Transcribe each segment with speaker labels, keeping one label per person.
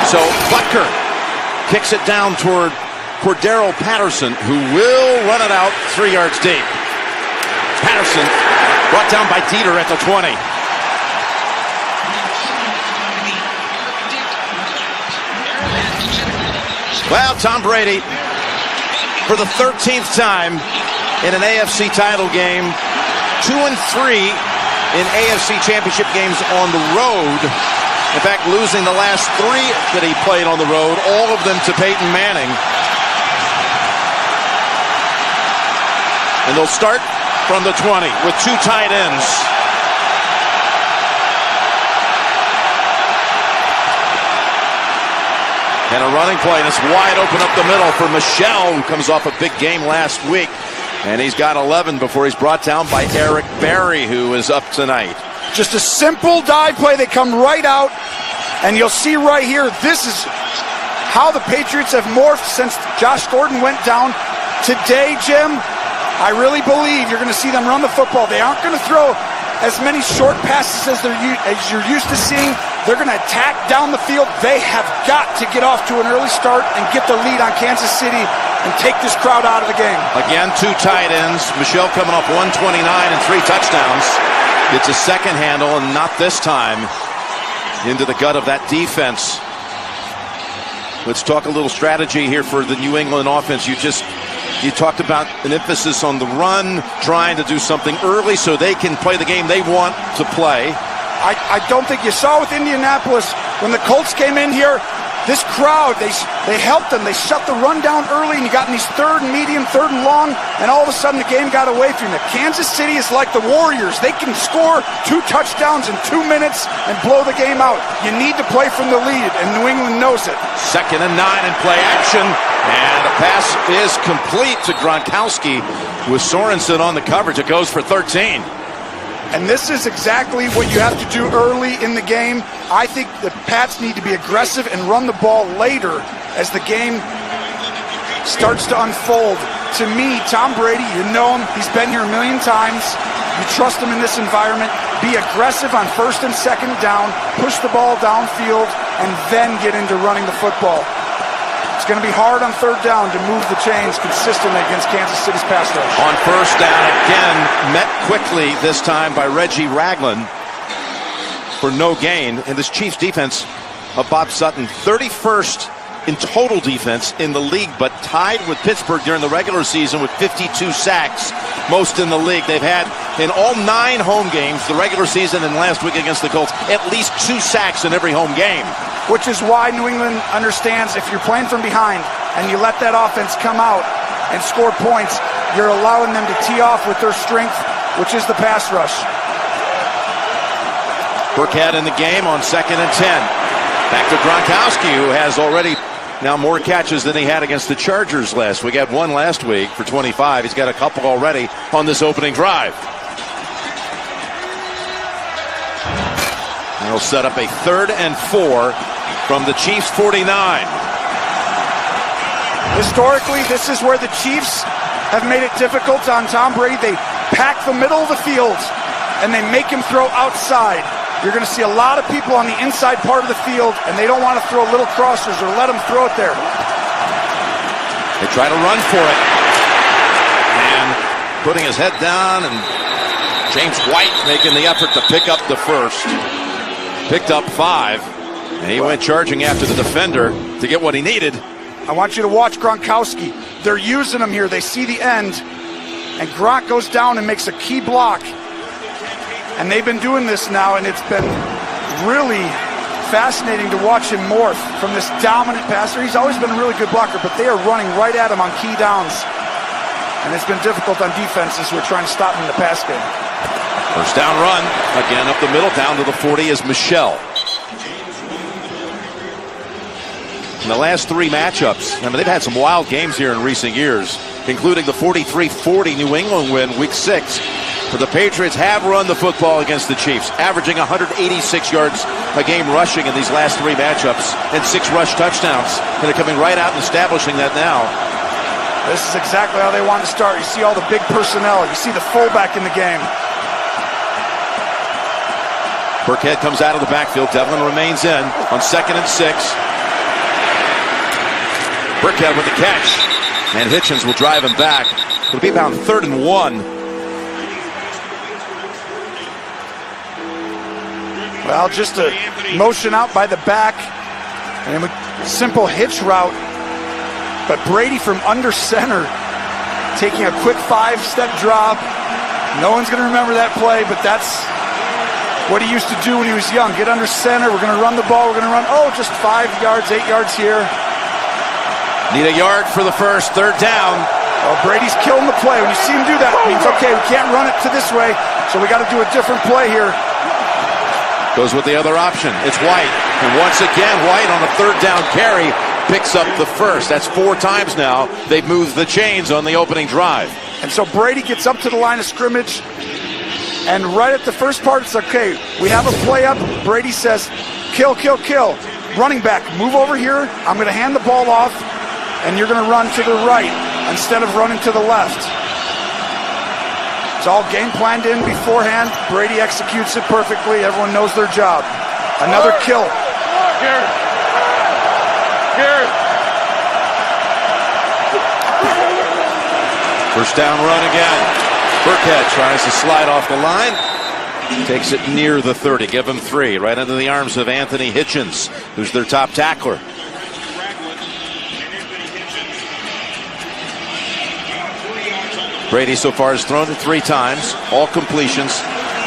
Speaker 1: So Butker kicks it down toward Cordero Patterson, who will run it out 3 yards deep. Patterson brought down by Dieter at the 20. Well, Tom Brady, for the 13th time in an AFC title game, 2-3 in AFC championship games on the road. In fact, losing the last 3 that he played on the road, all of them to Peyton Manning. And they'll start from the 20 with 2 tight ends. And a running play, and it's wide open up the middle for Michel, who comes off a big game last week. And he's got 11 before he's brought down by Eric Berry, who is up tonight.
Speaker 2: Just a simple dive play. They come right out, and you'll see right here, this is how the Patriots have morphed since Josh Gordon went down. Today, Jim, I really believe you're going to see them run the football. They aren't going to throw as many short passes as you're used to seeing. They're going to attack down the field. They have got to get off to an early start and get the lead on Kansas City and take this crowd out of the game.
Speaker 1: Again, 2 tight ends. Michel coming off 129 and 3 touchdowns. It's a second handle, and not this time into the gut of that defense. Let's talk a little strategy here for the New England offense. You talked about an emphasis on the run, trying to do something early so they can play the game they want to play.
Speaker 2: I don't think you saw with Indianapolis when the Colts came in here. This crowd, they helped them. They shut the run down early, and you got in these 3rd and medium, 3rd and long, and all of a sudden the game got away from you. Kansas City is like the Warriors. They can score 2 touchdowns in 2 minutes and blow the game out. You need to play from the lead, and New England knows it.
Speaker 1: 2nd and 9 in play action, and the pass is complete to Gronkowski with Sorensen on the coverage. It goes for 13.
Speaker 2: And this is exactly what you have to do early in the game. I think the Pats need to be aggressive and run the ball later as the game starts to unfold. To me, Tom Brady, you know him. He's been here a million times. You trust him in this environment. Be aggressive on 1st and 2nd down. Push the ball downfield and then get into running the football. It's going to be hard on 3rd down to move the chains consistently against Kansas City's pass rush.
Speaker 1: On 1st down again, met quickly this time by Reggie Ragland for no gain. And this Chiefs defense of Bob Sutton, 31st in total defense in the league, but tied with Pittsburgh during the regular season with 52 sacks, most in the league. They've had in all 9 home games, the regular season and last week against the Colts, at least 2 sacks in every home game.
Speaker 2: Which is why New England understands if you're playing from behind and you let that offense come out and score points, you're allowing them to tee off with their strength, which is the pass rush.
Speaker 1: Burkhead in the game on 2nd and 10. Back to Gronkowski, who has already now more catches than he had against the Chargers last week. He had 1 last week for 25. He's got a couple already on this opening drive. And he'll set up a 3rd and 4 from the Chiefs' 49.
Speaker 2: Historically, this is where the Chiefs have made it difficult on Tom Brady. They pack the middle of the field, and they make him throw outside. You're going to see a lot of people on the inside part of the field, and they don't want to throw little crossers or let him throw it there.
Speaker 1: They try to run for it. And putting his head down, and James White making the effort to pick up the first. Picked up 5. And he went charging after the defender to get what he needed.
Speaker 2: I want you to watch Gronkowski. They're using him here. They see the end. And Gronk goes down and makes a key block. And they've been doing this now, and it's been really fascinating to watch him morph from this dominant passer. He's always been a really good blocker, but they are running right at him on key downs. And it's been difficult on defenses who are trying to stop him in the pass game.
Speaker 1: 1st down run. Again up the middle, down to the 40 is Michel. In the last 3 matchups, I mean, they've had some wild games here in recent years, including the 43-40 New England win, Week 6. But the Patriots have run the football against the Chiefs, averaging 186 yards a game rushing in these last 3 matchups and 6 rush touchdowns. And they're coming right out and establishing that now.
Speaker 2: This is exactly how they want to start. You see all the big personnel. You see the fullback in the game.
Speaker 1: Burkhead comes out of the backfield. Devlin remains in on 2nd and 6. Burkhead with the catch. And Hitchens will drive him back. It'll be about 3rd and 1.
Speaker 2: Well, just a motion out by the back. And a simple hitch route. But Brady from under center taking a quick 5-step drop. No one's going to remember that play, but that's what he used to do when he was young. Get under center, we're going to run the ball, we're going to run, just 5 yards, 8 yards here.
Speaker 1: Need a yard for the first, 3rd down.
Speaker 2: Well, Brady's killing the play. When you see him do that, it means, okay, we can't run it to this way, so we got to do a different play here.
Speaker 1: Goes with the other option. It's White. And once again, White on a 3rd down carry picks up the first. That's 4 times now they've moved the chains on the opening drive.
Speaker 2: And so Brady gets up to the line of scrimmage, and right at the first part, it's okay. We have a play up. Brady says, kill, kill, kill. Running back, move over here. I'm going to hand the ball off, and you're going to run to the right instead of running to the left. It's all game planned in beforehand. Brady executes it perfectly. Everyone knows their job. Another kill.
Speaker 1: First down run again. Burkhead tries to slide off the line. Takes it near the 30. Give him 3. Right into the arms of Anthony Hitchens, who's their top tackler. Brady so far has thrown it 3 times, all completions,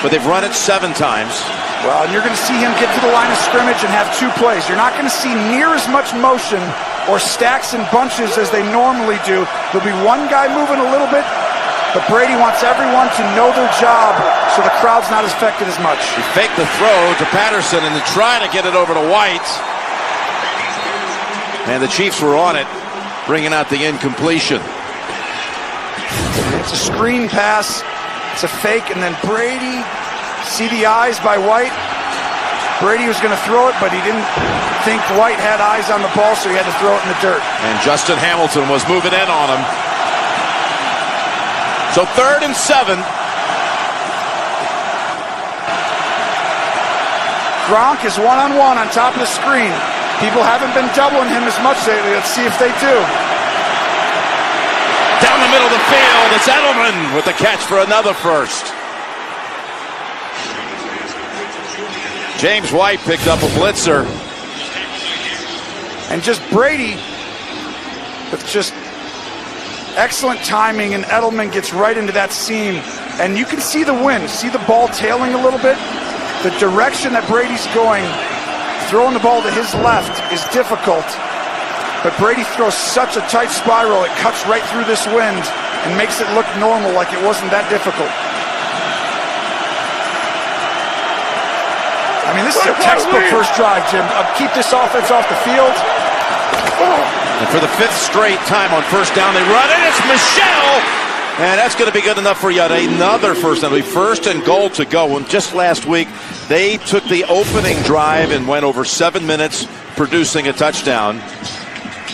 Speaker 1: but they've run it 7 times.
Speaker 2: Well, and you're going to see him get to the line of scrimmage and have 2 plays. You're not going to see near as much motion or stacks and bunches as they normally do. There'll be one guy moving a little bit, but Brady wants everyone to know their job so the crowd's not affected as much.
Speaker 1: He faked the throw to Patterson and then trying to get it over to White. And the Chiefs were on it, bringing out the incompletion.
Speaker 2: It's a screen pass. It's a fake, and then Brady, see the eyes by White. Brady was going to throw it, but he didn't think White had eyes on the ball, so he had to throw it in the dirt.
Speaker 1: And Justin Hamilton was moving in on him. So 3rd and 7.
Speaker 2: Gronk is one-on-one on top of the screen. People haven't been doubling him as much lately. Let's see if they do.
Speaker 1: Down the middle of the field, it's Edelman with the catch for another first. James White picked up a blitzer.
Speaker 2: And just Brady with just excellent timing, and Edelman gets right into that seam. And you can see the wind, see the ball tailing a little bit. The direction that Brady's going, throwing the ball to his left is difficult. But Brady throws such a tight spiral, it cuts right through this wind and makes it look normal, like it wasn't that difficult. I mean, this is a textbook first drive, Jim. Keep this offense off the field.
Speaker 1: And for the 5th straight time on first down, they run it. It's Michel. And that's going to be good enough for yet another first down. It'll be 1st and goal to go. And just last week, they took the opening drive and went over 7 minutes, producing a touchdown.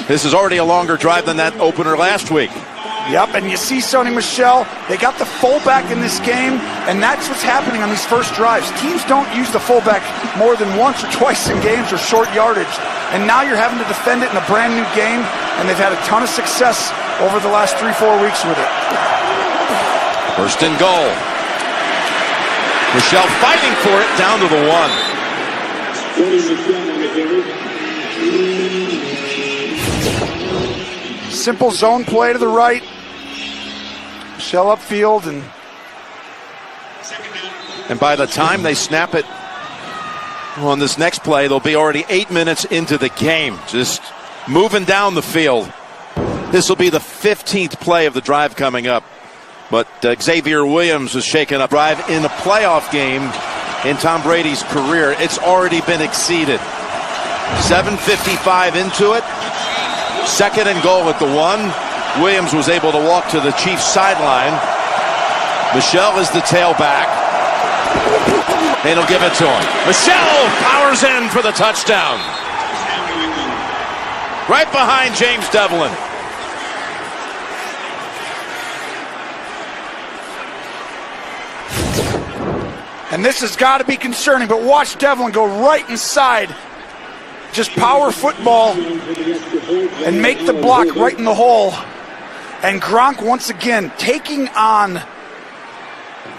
Speaker 1: This is already a longer drive than that opener last week.
Speaker 2: Yep, and you see Sony Michel, they got the fullback in this game, and that's what's happening on these first drives. Teams don't use the fullback more than once or twice in games or short yardage. And now you're having to defend it in a brand new game, and they've had a ton of success over the last 3-4 weeks with it.
Speaker 1: 1st and goal. Michel fighting for it down to the 1.
Speaker 2: Simple zone play to the right. Michel upfield,
Speaker 1: and by the time they snap it on this next play, they'll be already 8 minutes into the game. Just moving down the field. This will be the 15th play of the drive coming up. But Xavier Williams was shaken up. Drive in a playoff game in Tom Brady's career. It's already been exceeded. 7:55 into it. 2nd and goal at the 1. Williams was able to walk to the Chiefs sideline. Michel is the tailback. And he'll give it to him. Michel powers in for the touchdown. Right behind James Devlin.
Speaker 2: And this has got to be concerning, but watch Devlin go right inside just power football and make the block right in the hole. And Gronk once again taking on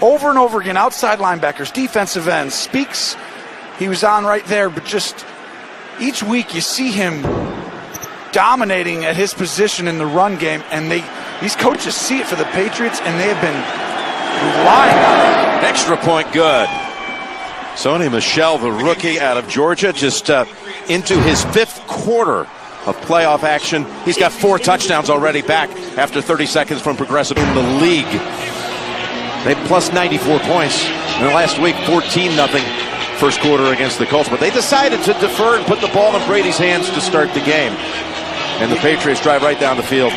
Speaker 2: over and over again outside linebackers, defensive ends, Speaks, he was on right there, but just each week you see him dominating at his position in the run game, and these coaches see it for the Patriots, and they have been relying on it.
Speaker 1: Extra point good. Sony Michel, the rookie out of Georgia, just into his 5th quarter of playoff action. He's got 4 touchdowns already back after 30 seconds from Progressive in the league. They plus 94 points in the last week, 14-0 first quarter against the Colts. But they decided to defer and put the ball in Brady's hands to start the game. And the Patriots drive right down the field.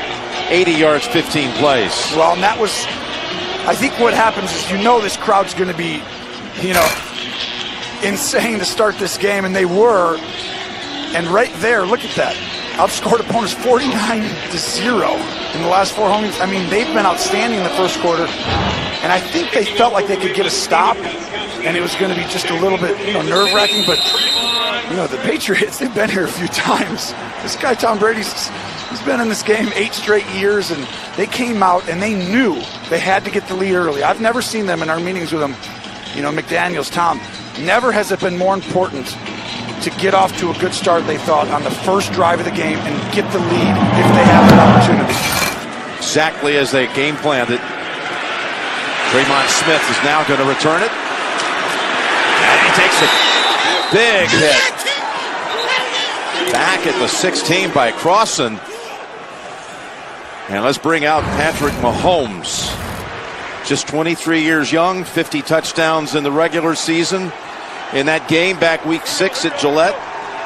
Speaker 1: 80 yards, 15 plays.
Speaker 2: Well, and that was, I think what happens is this crowd's going to be, insane to start this game, and they were. And right there, look at that. Outscored opponents 49-0 in the last 4 home games. I mean, they've been outstanding in the first quarter. And I think they felt like they could get a stop, and it was going to be just a little bit, nerve-wracking. But, the Patriots, they've been here a few times. This guy, Tom Brady, he's been in this game 8 straight years, and they came out and they knew they had to get the lead early. I've never seen them in our meetings with them. McDaniels, Tom, never has it been more important to get off to a good start, they thought, on the first drive of the game and get the lead if they have an opportunity.
Speaker 1: Exactly as they game planned it. Draymond Smith is now going to return it. And he takes a big hit. Back at the 16 by Crossan. And let's bring out Patrick Mahomes. Just 23 years young, 50 touchdowns in the regular season. In that game back week 6 at Gillette,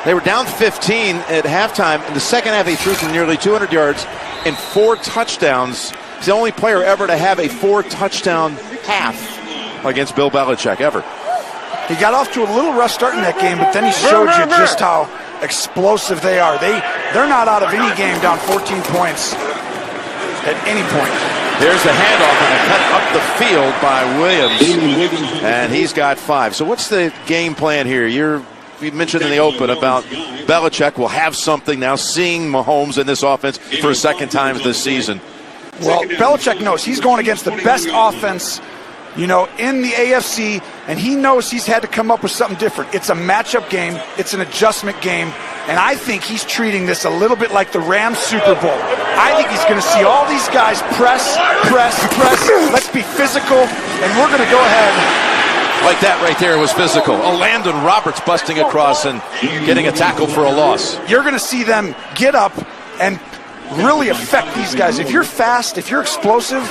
Speaker 1: they were down 15 at halftime. In the second half, he threw for nearly 200 yards and 4 touchdowns. He's the only player ever to have a 4-touchdown half against Bill Belichick ever.
Speaker 2: He got off to a little rough start in that game, but then he showed you just how explosive they are. They're not out of any game down 14 points at any point.
Speaker 1: There's the handoff and a cut up the field by Williams, and he's got 5. So what's the game plan here? You mentioned in the open about Belichick will have something now, seeing Mahomes in this offense for a second time this season.
Speaker 2: Well, Belichick knows he's going against the best offense, in the AFC, and he knows he's had to come up with something different. It's a matchup game. It's an adjustment game. And I think he's treating this a little bit like the Rams Super Bowl. I think he's going to see all these guys press. Let's be physical, and we're going to go ahead.
Speaker 1: Like that right there was physical. Landon Roberts busting across and getting a tackle for a loss.
Speaker 2: You're going to see them get up and really affect these guys. If you're fast, if you're explosive,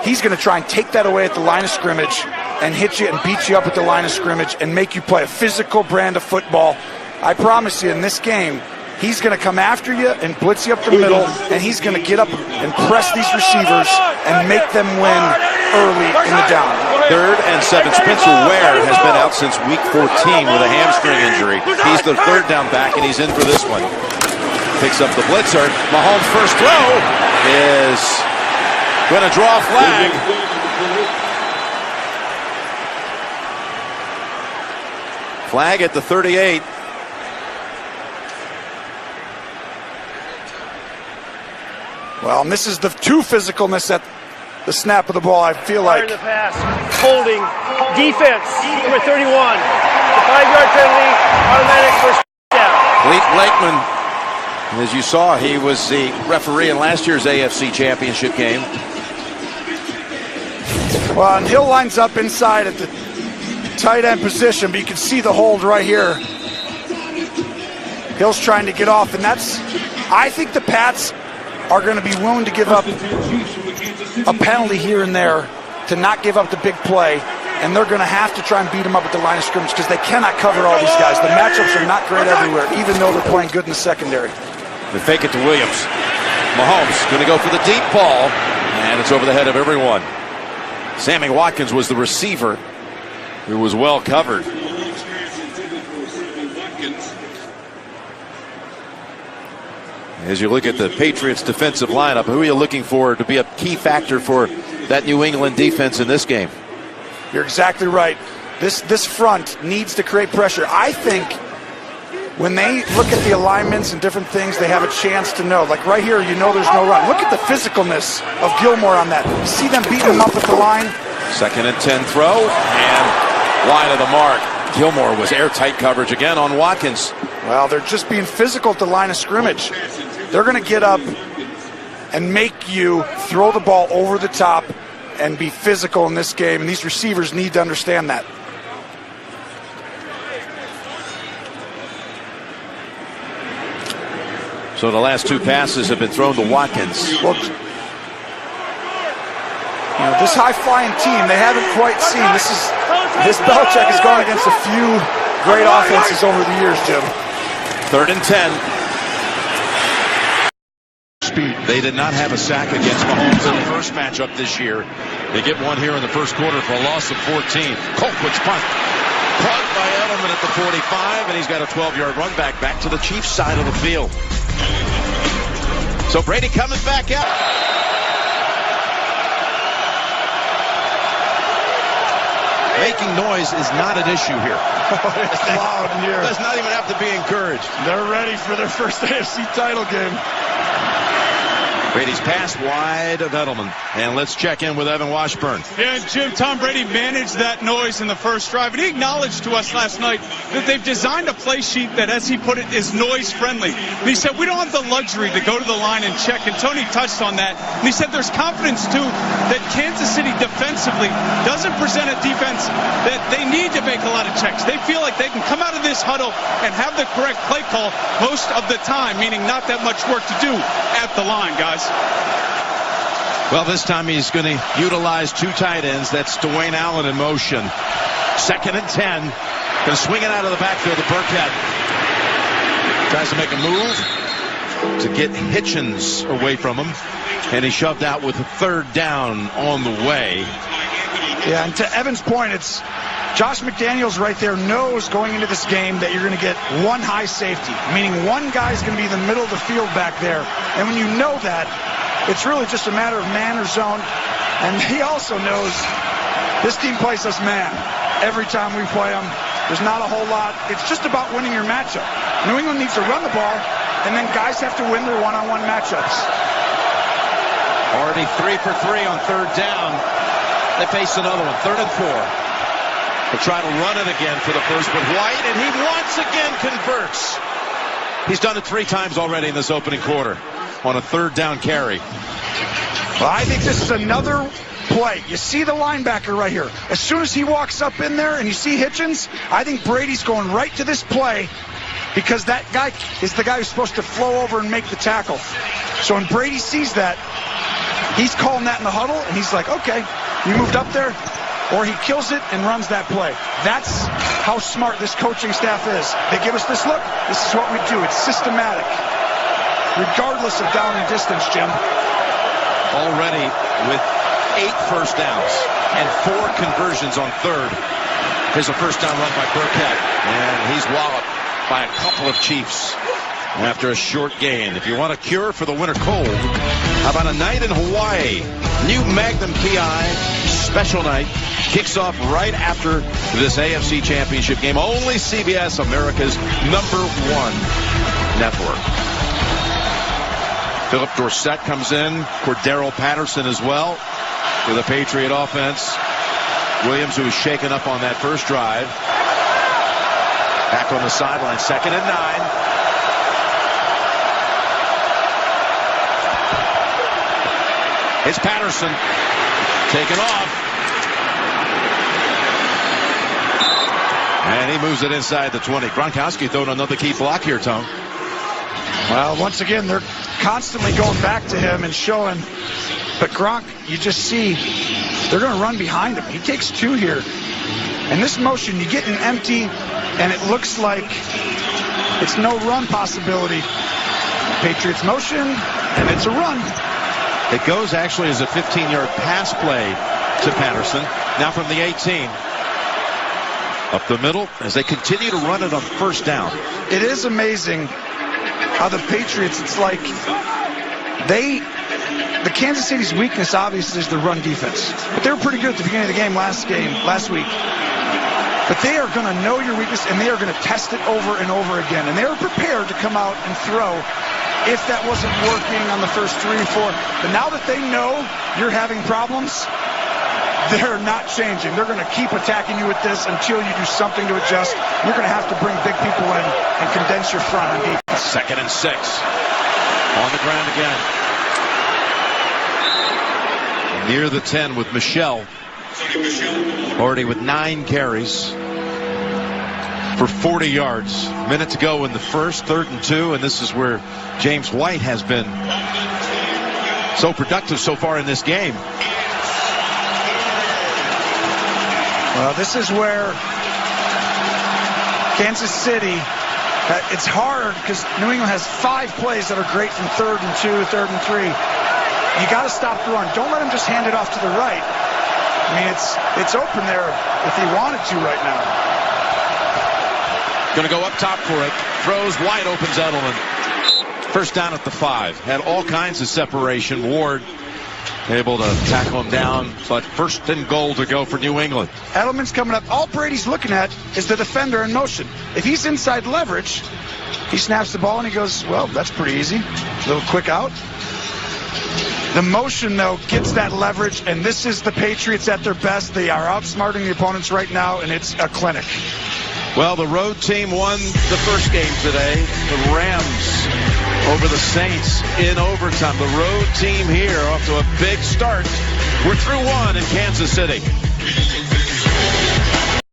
Speaker 2: he's going to try and take that away at the line of scrimmage and hit you and beat you up at the line of scrimmage and make you play a physical brand of football. I promise you, in this game, he's going to come after you and blitz you up the middle, and he's going to get up and press these receivers and make them win early in the down.
Speaker 1: 3rd and 7. Spencer Ware has been out since week 14 with a hamstring injury. He's the 3rd down back, and he's in for this one. Picks up the blitzer. Mahomes' first throw is going to draw a flag. Flag at the 38.
Speaker 2: Well, and this is the too physicalness at the snap of the ball, I feel like.
Speaker 3: The pass, holding, defense, number 31. The 5-yard penalty, automatic first down.
Speaker 1: Clete Blakeman, as you saw, he was the referee in last year's AFC Championship game.
Speaker 2: Well, and Hill lines up inside at the tight end position, but you can see the hold right here. Hill's trying to get off, and I think the Pats are going to be willing to give up a penalty here and there to not give up the big play, and they're going to have to try and beat them up at the line of scrimmage because they cannot cover all these guys. The matchups are not great everywhere, even though they're playing good in the secondary.
Speaker 1: They fake it to Williams. Mahomes going to go for the deep ball, and it's over the head of everyone. Sammy Watkins was the receiver who was well covered. As you look at the Patriots defensive lineup, who are you looking for to be a key factor for that New England defense in this game?
Speaker 2: You're exactly right. This front needs to create pressure. I think when they look at the alignments and different things, they have a chance to know. Like right here, you know there's no run. Look at the physicalness of Gilmore on that. You see them beating him up at the line.
Speaker 1: 2nd and 10 throw, and wide of the mark. Gilmore was airtight coverage again on Watkins.
Speaker 2: Well, they're just being physical at the line of scrimmage. They're going to get up and make you throw the ball over the top and be physical in this game, and these receivers need to understand that.
Speaker 1: So the last 2 passes have been thrown to Watkins.
Speaker 2: Well, you know, this high-flying team, they haven't quite seen. This Belichick has gone against a few great offenses over the years, Jim.
Speaker 1: 3rd and 10.
Speaker 4: Speed.
Speaker 1: They did not have a sack against Mahomes in the first matchup this year. They get one here in the first quarter for a loss of 14. Colquitt's punt. Caught by Edelman at the 45, and he's got a 12-yard run back to the Chiefs side of the field. So Brady coming back out. Making noise is not an issue here.
Speaker 4: It's loud in here.
Speaker 1: Does not even have to be encouraged.
Speaker 4: They're ready for their first AFC title game.
Speaker 1: Brady's pass wide of Edelman. And let's check in with Evan Washburn.
Speaker 5: Yeah, Jim, Tom Brady managed that noise in the first drive, and he acknowledged to us last night that they've designed a play sheet that, as he put it, is noise-friendly. And he said, we don't have the luxury to go to the line and check, and Tony touched on that. And he said there's confidence, too, that Kansas City defensively doesn't present a defense that they need to make a lot of checks. They feel like they can come out of this huddle and have the correct play call most of the time, meaning not that much work to do at the line, guys.
Speaker 1: Well, this time he's going to utilize 2 tight ends. That's Dwayne Allen in motion. 2nd and 10. Going to swing it out of the backfield to Burkhead. Tries to make a move to get Hitchens away from him. And he shoved out with a 3rd down on the way.
Speaker 2: Yeah, and to Evan's point, it's Josh McDaniels right there knows going into this game that you're going to get one high safety, meaning one guy's going to be in the middle of the field back there. And when you know that, it's really just a matter of man or zone. And he also knows this team plays us man every time we play them. There's not a whole lot. It's just about winning your matchup. New England needs to run the ball, and then guys have to win their one-on-one matchups.
Speaker 1: Already 3 for 3 on 3rd down. They face another one, 3rd and 4. They'll try to run it again for the first with White, and he once again converts. He's done it 3 times already in this opening quarter on a 3rd down carry.
Speaker 2: Well, I think this is another play. You see the linebacker right here. As soon as he walks up in there and you see Hitchens, I think Brady's going right to this play because that guy is the guy who's supposed to flow over and make the tackle. So when Brady sees that, he's calling that in the huddle, and he's like, okay, you moved up there, or he kills it and runs that play. That's how smart this coaching staff is. They give us this look. This is what we do. It's systematic, regardless of down and distance, Jim.
Speaker 1: Already with 8 first downs and 4 conversions on 3rd. Here's a first down run by Burkhead, and he's walloped by a couple of Chiefs after a short gain. If you want a cure for the winter cold, how about a night in Hawaii? New Magnum PI special night kicks off right after this AFC Championship game. Only CBS, America's #1 network. Philip Dorsett comes in. Cordero Patterson as well for the Patriot offense. Williams, who was shaken up on that first drive. Back on the sideline, 2nd and 9. It's Patterson taken off. And he moves it inside the 20. Gronkowski throwing another key block here, Tom.
Speaker 2: Well, once again, they're constantly going back to him and showing. But Gronk, you just see, they're going to run behind him. He takes 2 here. And this motion, you get an empty, and it looks like it's no run possibility. Patriots motion, and it's a run.
Speaker 1: It goes actually as a 15-yard pass play to Patterson. Now from the 18. Up the middle as they continue to run it on 1st down.
Speaker 2: It is amazing how the Patriots, it's like the Kansas City's weakness obviously is the run defense. But they were pretty good at the beginning of the game last week. But they are going to know your weakness, and they are going to test it over and over again. And they are prepared to come out and throw if that wasn't working on the first 3 or 4. But now that they know you're having problems, they're not changing. They're going to keep attacking you with this until you do something to adjust. You're going to have to bring big people in and condense your front on defense.
Speaker 1: 2nd and 6. On the ground again. Near the 10 with Michelle. Already with 9 carries for 40 yards. Minute to go in the first, 3rd and 2, and this is where James White has been so productive so far in this game.
Speaker 2: Well, this is where Kansas City, it's hard because New England has 5 plays that are great from 3rd and 2, 3rd and 3. You got to stop the run. Don't let him just hand it off to the right. I mean, it's open there if he wanted to right now.
Speaker 1: Going to go up top for it. Throws wide open, Edelman. First down at the 5. Had all kinds of separation. Ward able to tackle him down, but 1st and goal to go for New England.
Speaker 2: Edelman's coming up. All Brady's looking at is the defender in motion. If he's inside leverage, he snaps the ball and he goes, well, that's pretty easy. A little quick out. The motion, though, gets that leverage, and this is the Patriots at their best. They are outsmarting the opponents right now, and it's a clinic.
Speaker 1: Well, the road team won the first game today. The Rams over the Saints in overtime. The road team here off to a big start. We're through 1 in Kansas City.